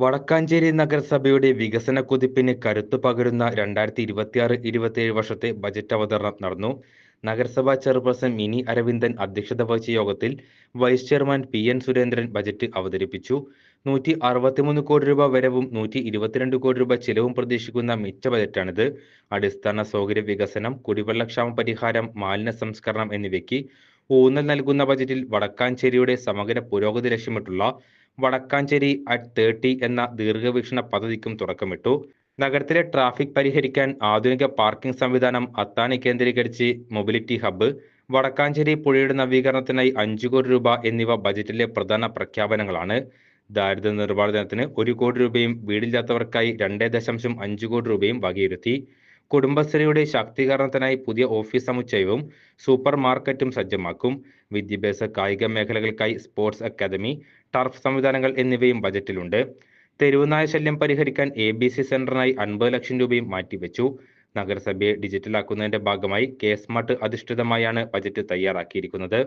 വടക്കാഞ്ചേരി നഗരസഭയുടെ വികസന കുതിപ്പിന് കരുത്തു പകരുന്ന 2026-27 വർഷത്തെ ബജറ്റ് അവതരണം നടന്നു. നഗരസഭാ ചെയർപേഴ്സൺ മിനി അരവിന്ദൻ അധ്യക്ഷത വഹിച്ച യോഗത്തിൽ vice chairman PN Surendran budget അവതരിപ്പിച്ചു. 163 കോടി രൂപ വരവും 122 കോടി രൂപ ചെലവും പ്രതീക്ഷിക്കുന്ന മിച്ച ബജറ്റാണിത്. അടിസ്ഥാന സൗകര്യ വികസനം, കുടിവെള്ളക്ഷാമ പരിഹാരം, മാലിന്യ സംസ്കരണം എന്നിവയ്ക്ക് ഊന്നൽ നൽകുന്ന ബജറ്റിൽ വടക്കാഞ്ചേരിയുടെ സമഗ്ര പുരോഗതി ലക്ഷ്യമിട്ടുള്ള വടക്കാഞ്ചേരി അറ്റ് 30 എന്ന ദീർഘവീക്ഷണ പദ്ധതിക്കും തുടക്കമിട്ടു. നഗരത്തിലെ ട്രാഫിക് പരിഹരിക്കാൻ ആധുനിക പാർക്കിംഗ് സംവിധാനം, അത്താണി കേന്ദ്രീകരിച്ച് മൊബിലിറ്റി ഹബ്ബ്, വടക്കാഞ്ചേരി പുഴയുടെ നവീകരണത്തിനായി 5 കോടി രൂപ എന്നിവ ബജറ്റിലെ പ്രധാന പ്രഖ്യാപനങ്ങളാണ്. ദാരിദ്ര്യ നിർമ്മാർജ്ജനത്തിന് 1 കോടി രൂപയും വീടില്ലാത്തവർക്കായി 2.5 കോടി രൂപയും വകയിരുത്തി. കുടുംബശ്രീയുടെ ശാക്തീകരണത്തിനായി പുതിയ ഓഫീസ് സമുച്ചയവും സൂപ്പർ മാർക്കറ്റും സജ്ജമാക്കും. വിദ്യാഭ്യാസ കായിക മേഖലകൾക്കായി സ്പോർട്സ് അക്കാദമി, ടർഫ് സംവിധാനങ്ങൾ എന്നിവയും ബജറ്റിലുണ്ട്. തെരുവുനായ ശല്യം പരിഹരിക്കാൻ ABC സെന്ററിനായി 50 ലക്ഷം രൂപയും മാറ്റിവെച്ചു. നഗരസഭയെ ഡിജിറ്റലാക്കുന്നതിന്റെ ഭാഗമായി കെ സ്മാർട്ട് അധിഷ്ഠിതമായാണ് ബജറ്റ് തയ്യാറാക്കിയിരിക്കുന്നത്.